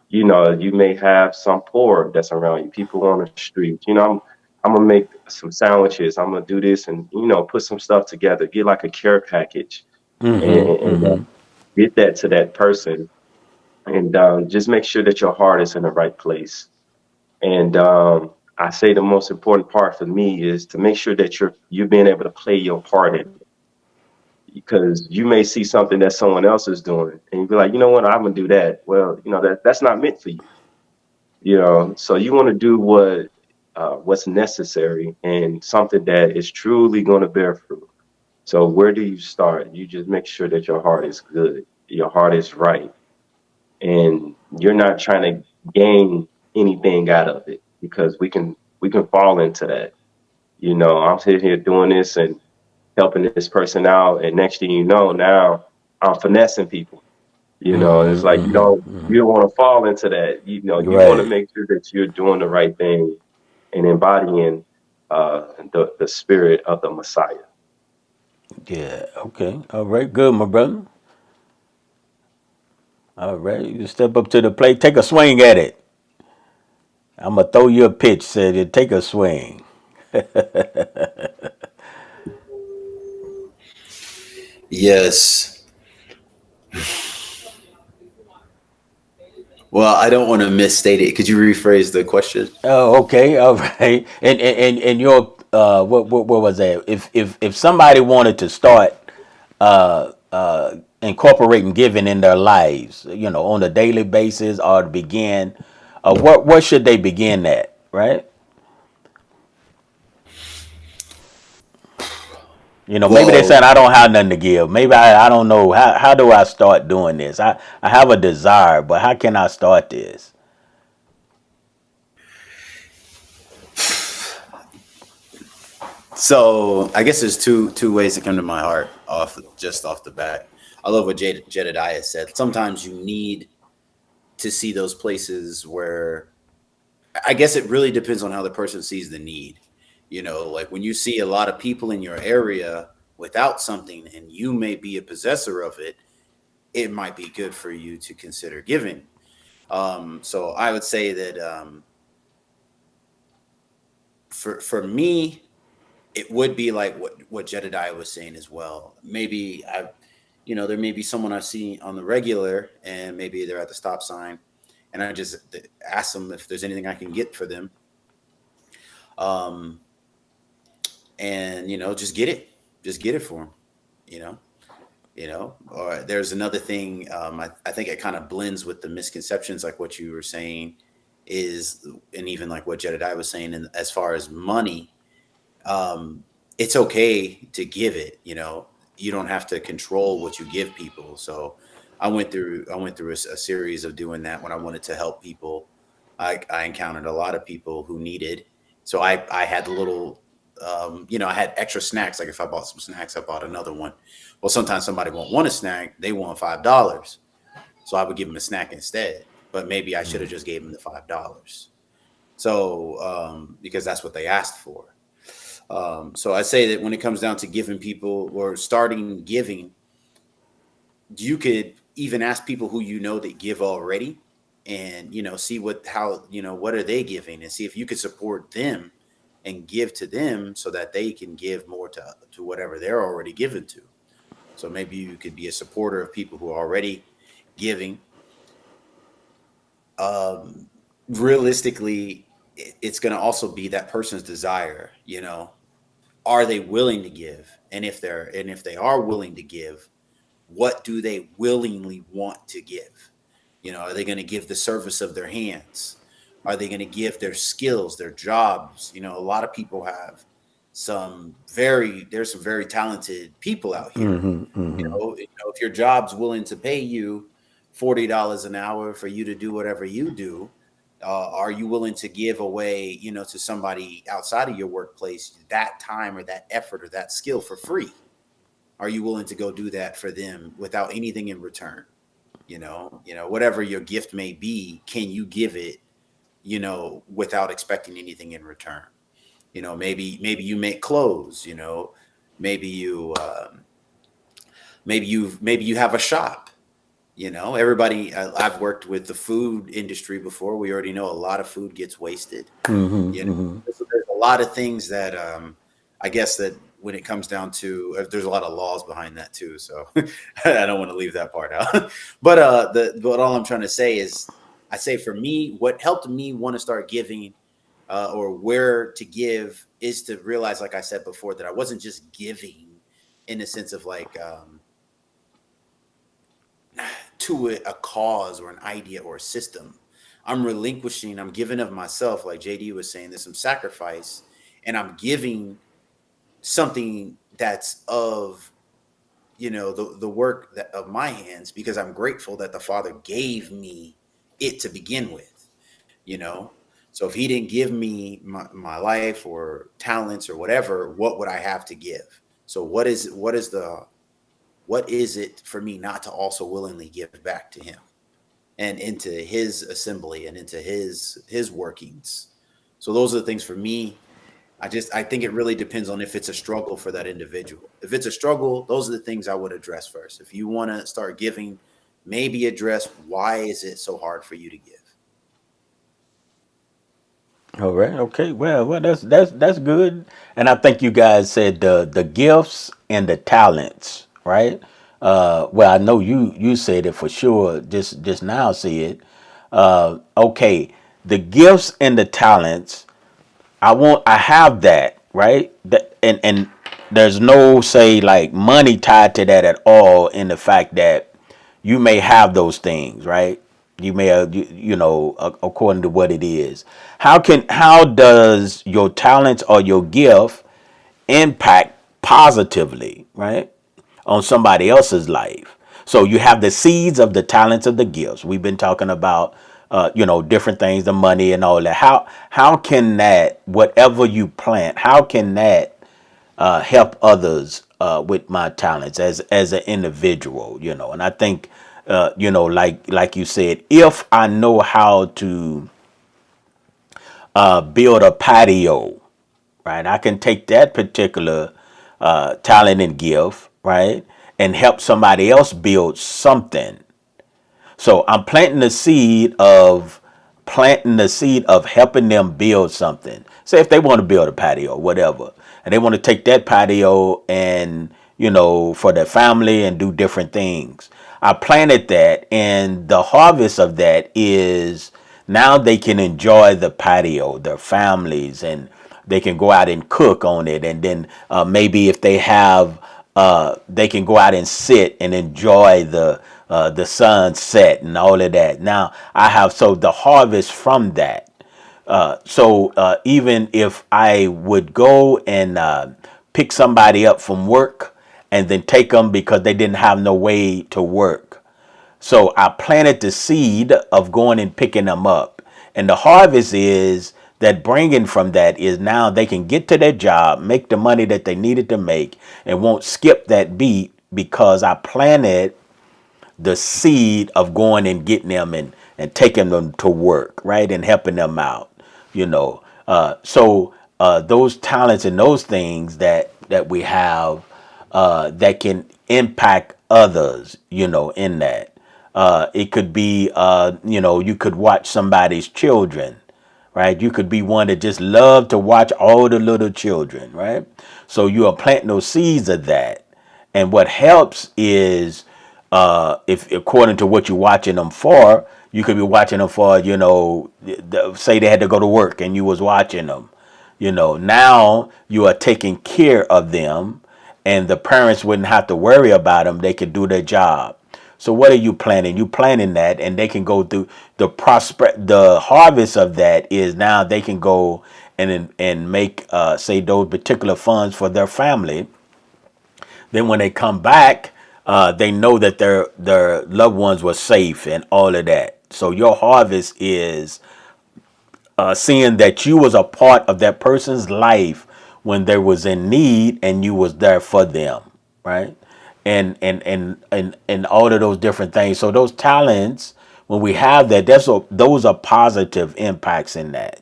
You may have some poor that's around you, people on the street. I'm gonna make some sandwiches. I'm gonna do this and put some stuff together. Get like a care package and, Mm-hmm. and Mm-hmm. get that to that person, and just make sure that your heart is in the right place. And I say the most important part for me is to make sure that you're being able to play your part in it, because you may see something that someone else is doing and you be like, you know what, I'm gonna do that. Well, that's not meant for you. So you want to do what's necessary and something that is truly going to bear fruit. So where do you start? You just make sure that your heart is good, your heart is right, and you're not trying to gain anything out of it, because we can fall into that. I'm sitting here doing this and helping this person out, and next thing you know, now I'm finessing people. It's like you Mm-hmm. don't you don't want to fall into that. You want to Right. make sure that you're doing the right thing and embodying the spirit of the Messiah. Yeah. Okay. All right. Good, my brother. All right. You step up to the plate. Take a swing at it. I'm gonna throw you a pitch. Said it. Take a swing. Yes. Well, I don't want to misstate it. Could you rephrase the question? Oh, okay, all right. And your what was that? If somebody wanted to start incorporating giving in their lives, on a daily basis or to begin, what should they begin at, right? Maybe they said Well, I don't have nothing to give. Maybe I don't know how do I start doing this. I have a desire, but how can I start this? so I guess there's two ways that come to my heart off the bat. I love what Jedediah said. Sometimes you need to see those places where I guess it really depends on how the person sees the need. Like when you see a lot of people in your area without something and you may be a possessor of it, it might be good for you to consider giving. So I would say that for me, it would be like what Jedediah was saying as well. Maybe there may be someone I see on the regular, and maybe they're at the stop sign, and I just ask them if there's anything I can get for them, um, and just get it for them, you know. Or there's another thing. I think it kind of blends with the misconceptions, like what you were saying, and even like what Jedediah was saying, and as far as money, um, it's okay to give it. You don't have to control what you give people. So I went through a series of doing that when I wanted to help people. I encountered a lot of people who needed, so I had the little, I had extra snacks. Like if I bought some snacks, I bought another one. Well, sometimes somebody won't want a snack; they want $5, so I would give them a snack instead. But maybe I should have just gave them the $5. So because that's what they asked for. So I say that when it comes down to giving people or starting giving, you could even ask people who that give already, and see what are they giving, and see if you could support them and give to them so that they can give more to whatever they're already given to. So maybe you could be a supporter of people who are already giving. Realistically, it's going to also be that person's desire. Are they willing to give? And if they are willing to give, what do they willingly want to give? Are they going to give the service of their hands? Are they going to give their skills, their jobs? A lot of people have there's some very talented people out here. If your job's willing to pay you $40 an hour for you to do whatever you do, are you willing to give away, to somebody outside of your workplace that time or that effort or that skill for free? Are you willing to go do that for them without anything in return? Whatever your gift may be, can you give it, without expecting anything in return? Maybe you make clothes, maybe you have a shop. Everybody, I've worked with the food industry before. We already know a lot of food gets wasted. There's a lot of things that I guess that when it comes down to, there's a lot of laws behind that too. So I don't want to leave that part out. But all I'm trying to say is, I say for me, what helped me want to start giving or where to give is to realize, like I said before, that I wasn't just giving in the sense of like to a cause or an idea or a system. I'm giving of myself, like JD was saying, there's some sacrifice, and I'm giving something that's of the work of my hands, because I'm grateful that the Father gave me it to begin with. So if he didn't give me my life or talents or whatever, what would I have to give? So what is it for me not to also willingly give back to him and into his assembly and into his workings? So those are the things for me. I think it really depends on if it's a struggle for that individual. If it's a struggle, those are the things I would address first. If you want to start giving, maybe address, why is it so hard for you to give? All right. Okay. Well, that's good. And I think you guys said the gifts and the talents, right? Well, I know you said it for sure. Just now, see it. Okay. The gifts and the talents. I have that, right? And there's no, say, like, money tied to that at all, in the fact that you may have those things, right? You may have, according to what it is. How does your talents or your gift impact positively, right, on somebody else's life? So you have the seeds of the talents of the gifts. We've been talking about, different things, the money and all that. How can that, whatever you plant, how can that help others with my talents as an individual? And I think, like you said, if I know how to build a patio, right, I can take that particular talent and gift, right? And help somebody else build something. So I'm planting the seed of helping them build something. Say if they want to build a patio, whatever, and they want to take that patio and for their family and do different things. I planted that, and the harvest of that is now they can enjoy the patio, their families, and they can go out and cook on it, and then maybe if they have they can go out and sit and enjoy the sunset and all of that. Now I have so the harvest from that. So even if I would go and pick somebody up from work and then take them because they didn't have no way to work, so I planted the seed of going and picking them up. And the harvest is that bringing from that is now they can get to their job, make the money that they needed to make, and won't skip that beat because I planted the seed of going and getting them and taking them to work, right? And helping them out, you know. So those talents and those things that we have that can impact others, in that. It could be, you could watch somebody's children, right? You could be one that just love to watch all the little children, right? So you are planting those seeds of that. And what helps is, if according to what you're watching them for, you could be watching them for, say they had to go to work and you was watching them. Now you are taking care of them, and the parents wouldn't have to worry about them. They could do their job. So what are you planning? You planning that, and they can go through the harvest of that is now they can go and make say those particular funds for their family. Then when they come back, they know that their loved ones were safe and all of that. So your harvest is seeing that you was a part of that person's life when they was in need and you was there for them, right? And all of those different things. So those talents, when we have that, those are positive impacts in that.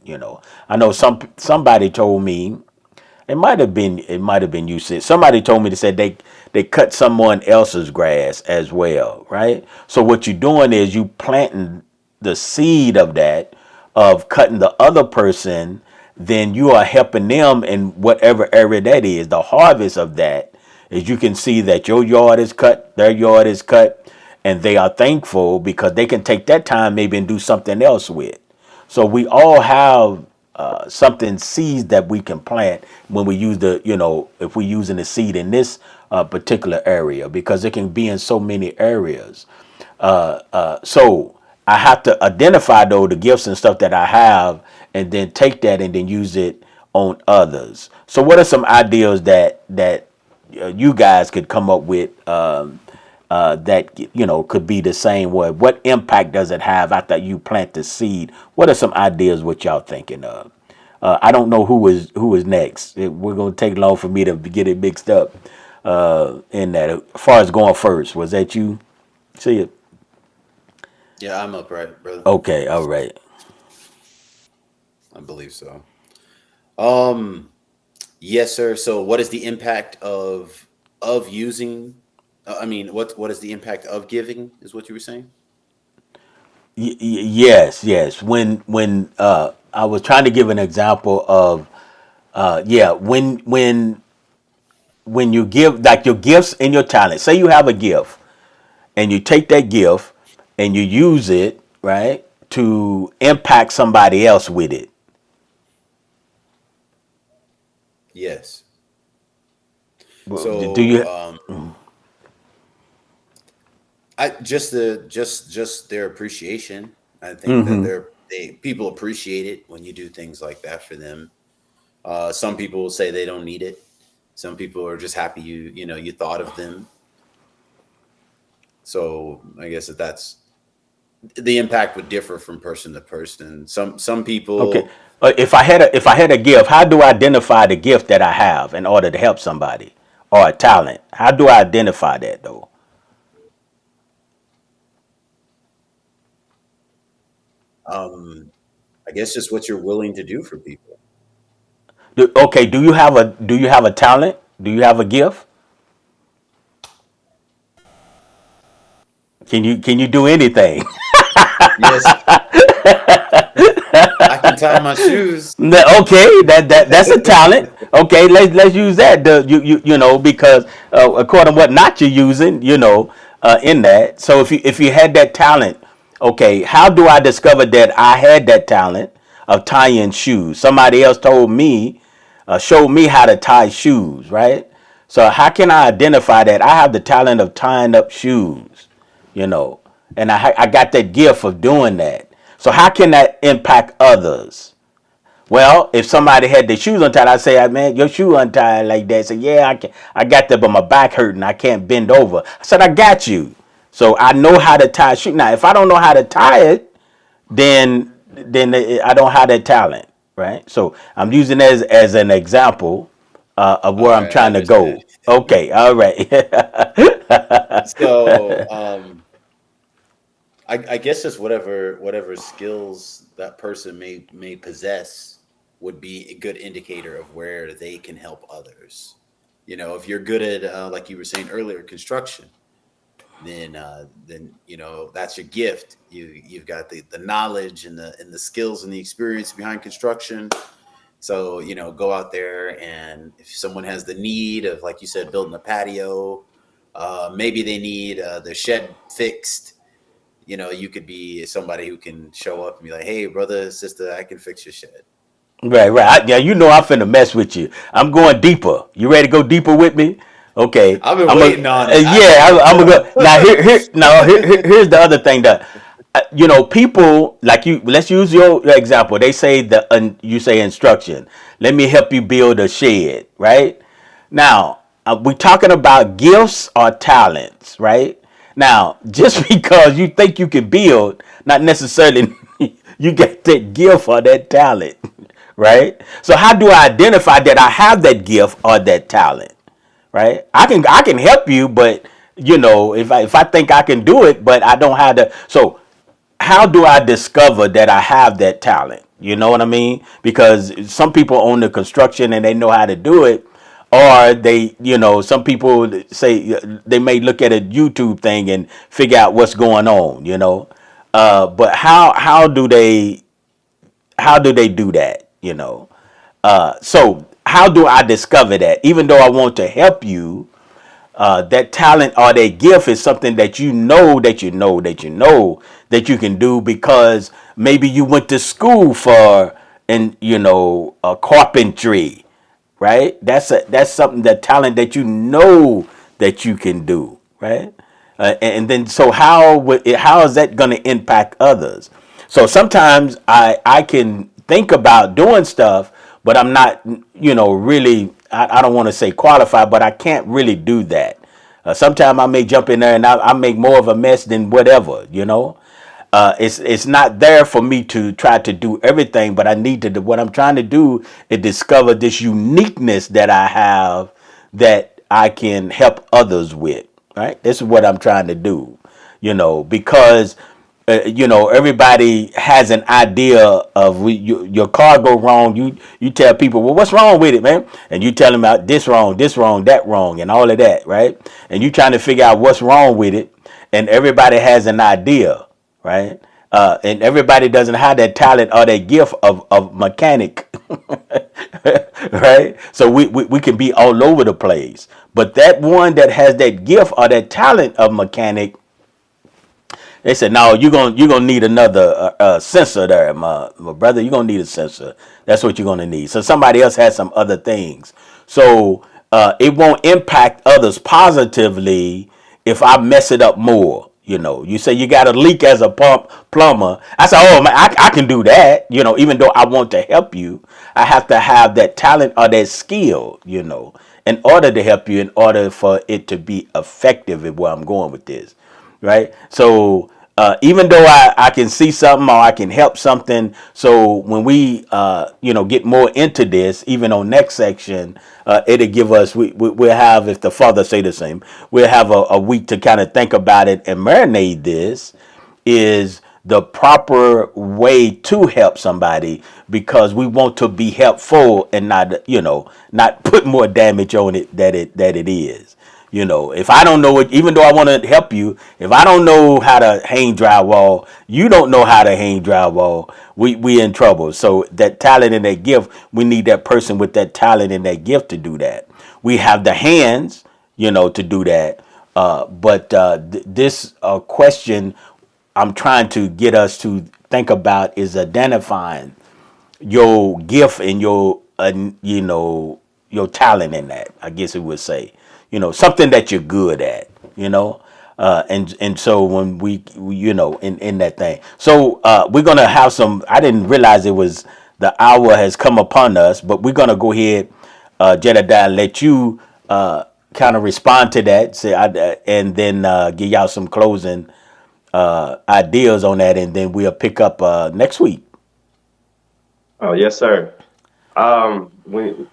I know somebody told me it might have been you said somebody told me to say they cut someone else's grass as well, right? So what you're doing is you planting the seed of that of cutting the other person, then you are helping them in whatever area that is. The harvest of that is you can see that your yard is cut, their yard is cut, and they are thankful because they can take that time maybe and do something else with. So we all have something seeds that we can plant when we use if we're using the seed in this particular area, because it can be in so many areas. So I have to identify though the gifts and stuff that I have, and then take that and then use it on others. So what are some ideas that you guys could come up with that could be the same way? What impact does it have after you plant the seed? What are some ideas what y'all thinking of? I don't know who is next. We're gonna take long for me to get it mixed up in that. As far as going first, was that you? See it? Yeah, I'm upright, brother. Okay, all right. I believe so. Um, yes, sir. So, what is the impact of using? I mean, what is the impact of giving? Is what you were saying? Yes, yes. When I was trying to give an example of yeah, when you give like your gifts and your talent. Say you have a gift and you take that gift and you use it, right, to impact somebody else with it. Yes. Do So, you? I just their appreciation. I think that Hmm. they people appreciate it when you do things like that for them. Some people will say they don't need it. Some people are just happy you thought of them. So I guess that's the impact would differ from person to person. Some Okay. people, If I had a gift, how do I identify the gift that I have in order to help somebody, or a talent? How do I identify that though? I guess, just what you're willing to do for people. Okay. Do you have a talent? Do you have a gift? Can you do anything? Yes, I can tie my shoes. Okay, that's a talent. Okay, let's use that. Because according to what not you're using, in that. So if you had that talent, okay, how do I discover that I had that talent of tying shoes? Somebody else told me, showed me how to tie shoes, right? So how can I identify that I have the talent of tying up shoes? you know, and I got that gift of doing that. So how can that impact others? Well, if somebody had their shoes untied, I say, man, your shoe untied like that. Say, yeah, I got that, but my back hurting. I can't bend over. I said, I got you. So I know how to tie a shoe. Now, if I don't know how to tie it, then I don't have that talent, right? So I'm using it as an example of All where I'm right, I trying to go. understand. Okay, all right. So, I guess just whatever skills that person may possess would be a good indicator of where they can help others. If you're good at, like you were saying earlier, construction, then that's your gift. You've got the knowledge and the skills and the experience behind construction. So go out there, and if someone has the need of, like you said, building a patio, maybe they need their shed fixed. You could be somebody who can show up and be like, "Hey, brother, sister, I can fix your shed." Right, right. Yeah, I'm finna mess with you. I'm going deeper. You ready to go deeper with me? Okay. I've been I'm a waiting on it. yeah. I'm gonna go now. Here's the other thing that people like you. Let's use your example. They say you say instruction. Let me help you build a shed. Right now, we talking about gifts or talents. Right now, just because you think you can build, not necessarily you get that gift or that talent. Right? So how do I identify that I have that gift or that talent? Right? I can help you, but if I think I can do it, but I don't have the so how do I discover that I have that talent? You know what I mean? Because some people own the construction and they know how to do it, or some people say they may look at a YouTube thing and figure out what's going on. But how do they do that? So how do I discover that? Even though I want to help you, that talent or that gift is something that that you can do because maybe you went to school for carpentry, right? That's something, that talent that that you can do, right? And then so how is that going to impact others? So sometimes I can think about doing stuff, but I'm not really, I don't want to say qualified, but I can't really do that. Sometimes I may jump in there and I make more of a mess than whatever. It's not there for me to try to do everything, but I need to. What I'm trying to do is discover this uniqueness that I have that I can help others with. Right. This is what I'm trying to do. Because everybody has an idea of your car go wrong. You tell people, well, what's wrong with it, man? And you tell them about this wrong, that wrong, and all of that, right? And you trying to figure out what's wrong with it, and everybody has an idea, right? And everybody doesn't have that talent or that gift of mechanic, right? So we can be all over the place, but that one that has that gift or that talent of mechanic, they said, no, you're gonna need another sensor there, my brother. You're gonna need a sensor. That's what you're gonna need. So somebody else has some other things. So it won't impact others positively if I mess it up more. You say you got a leak as a plumber. I say, oh man, I can do that. Even though I want to help you, I have to have that talent or that skill. In order to help you, in order for it to be effective, is where I'm going with this, right? So even though I can see something or I can help something, so when we get more into this, even on next section, it'll give us, we'll have, if the father say the same, we'll have a week to kind of think about it and marinate this. Is the proper way to help somebody because we want to be helpful and not, not put more damage on it that it is. If I don't know it, even though I want to help you, if I don't know how to hang drywall, you don't know how to hang drywall, we in trouble. So that talent and that gift, we need that person with that talent and that gift to do that. We have the hands, to do that. But this question I'm trying to get us to think about is identifying your gift and your talent in that. I guess it would say, something that you're good at, and so when we in that thing. So we're gonna have some. I didn't realize it was the hour has come upon us, but we're gonna go ahead, Jedediah, and let you kind of respond to that, and then give y'all some closing ideas on that, and then we'll pick up next week. Oh, yes, sir. When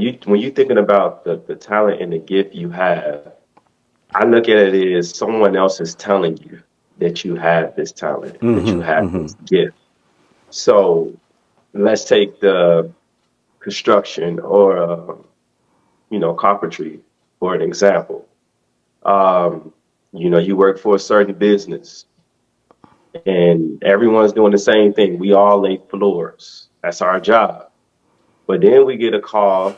you thinking about the talent and the gift you have, I look at it as someone else is telling you that you have this talent, that you have this gift. So let's take the construction or carpentry for an example. Um, you work for a certain business and everyone's doing the same thing. We all lay floors. That's our job. But then we get a call,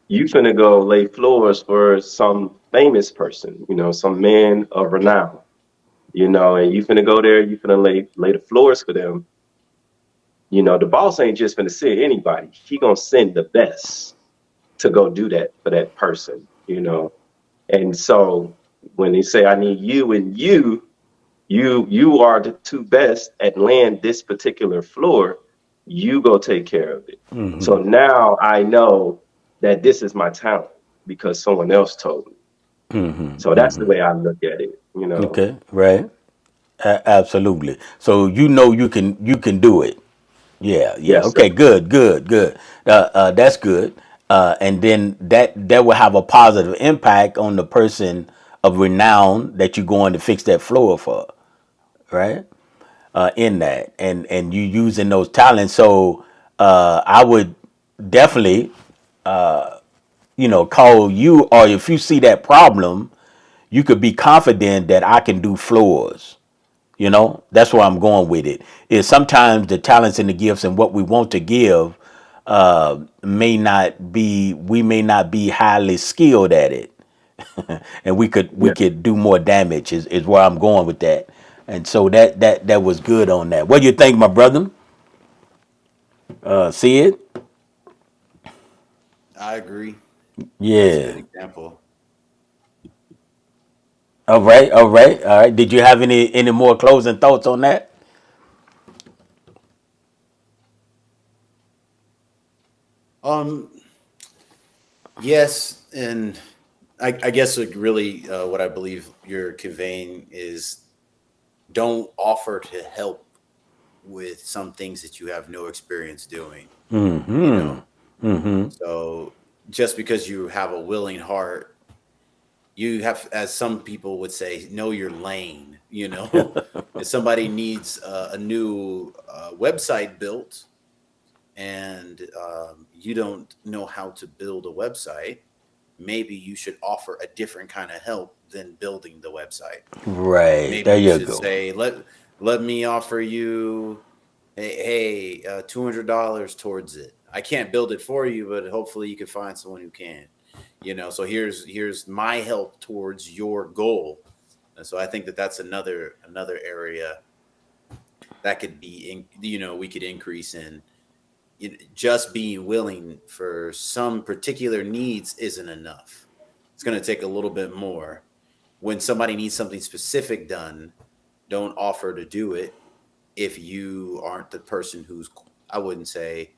you finna go lay floors for some famous person, some man of renown, and you finna go there, you finna lay the floors for them. The boss ain't just finna send anybody. He gonna send the best to go do that for that person. And so when they say I need you and you are the two best at laying this particular floor, you go take care of it. So now I know that this is my talent because someone else told me. So that's the way I look at it. Okay, right. Absolutely. So you can do it. Yeah, yeah. Yes, sir. Okay, good, good, good. That's good. And then that will have a positive impact on the person of renown that you're going to fix that floor for, right? In that, and you using those talents. So I would definitely, call you, or if you see that problem, you could be confident that I can do floors. That's where I'm going with it. Is sometimes the talents and the gifts and what we want to give we may not be highly skilled at it, and we Yeah. could do more damage. Is where I'm going with that. And so that was good on that. What do you think, my brother? See it? I agree. That's a good Yeah. example. All right. All right. All right. Did you have any more closing thoughts on that? Um, yes, and I guess like really what I believe you're conveying is don't offer to help with some things that you have no experience doing. You know, so just because you have a willing heart, you have, as some people would say, know your lane. If somebody needs a new website built and you don't know how to build a website, maybe you should offer a different kind of help than building the website. Right. Maybe There you you should go. say, let me offer you, hey, $200 towards it. I can't build it for you, but hopefully you can find someone who can. So here's my help towards your goal. And so I think that that's another area that could be we could increase in. Just being willing for some particular needs isn't enough. It's going to take a little bit more. When somebody needs something specific done, don't offer to do it if you aren't the person who's, I wouldn't say,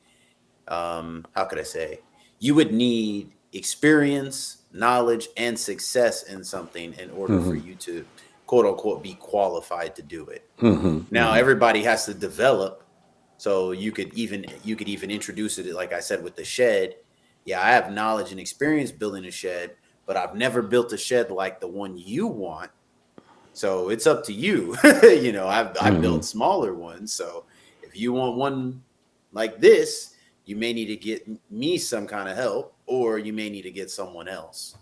how could I say, you would need experience, knowledge, and success in something in order for you to quote unquote be qualified to do it. Now everybody has to develop, so you could even introduce it like I said with the shed. Yeah, I have knowledge and experience building a shed, but I've never built a shed like the one you want. So it's up to you. You know, I've Hmm. built smaller ones. So if you want one like this, you may need to get me some kind of help, or you may need to get someone else.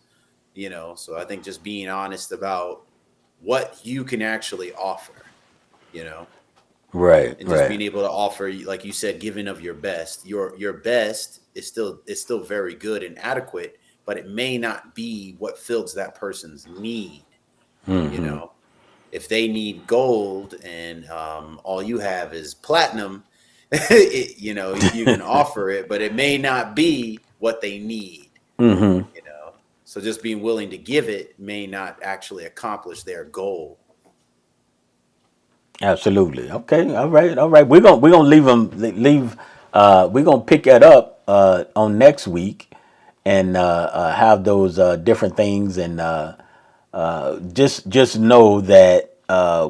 You know, so I think just being honest about what you can actually offer, you know, Right, and just right. being able to offer, like you said, giving of your best. Your best is still very good and adequate, but it may not be what fills that person's need. You Hmm. know, if they need gold and all you have is platinum, you know, you can offer it, but it may not be what they need. Hmm. You know, so just being willing to give it may not actually accomplish their goal. Absolutely. Okay. All right. All right. We're gonna leave. We're gonna pick that up on next week, and have those different things, and just know that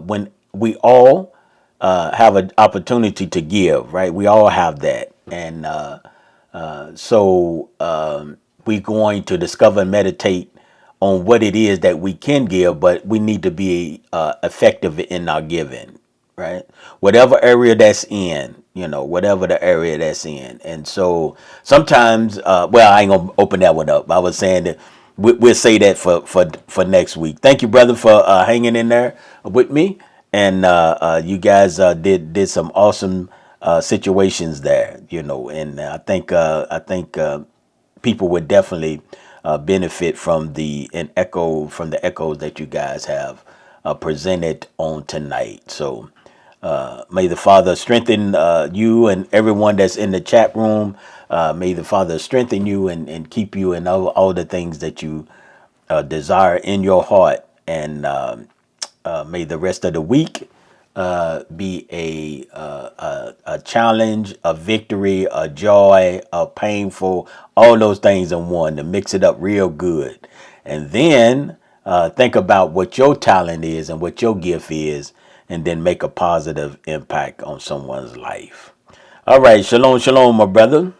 when we all have an opportunity to give, right? We all have that, and so we're going to discover and meditate on what it is that we can give, but we need to be effective in our giving, right? Whatever area that's in, whatever the area that's in. And so sometimes, well, I ain't gonna open that one up. I was saying that we'll say that for next week. Thank you, brother, for hanging in there with me, and you guys did some awesome situations there, and I think people would definitely benefit from the echoes that you guys have presented on tonight. So may the Father strengthen you and everyone that's in the chat room. May the Father strengthen you and keep you in all the things that you desire in your heart. And may the rest of the week be a challenge, a victory, a joy, a painful, all those things in one, to mix it up real good. And then think about what your talent is and what your gift is, and then make a positive impact on someone's life. All right. Shalom, shalom, my brother.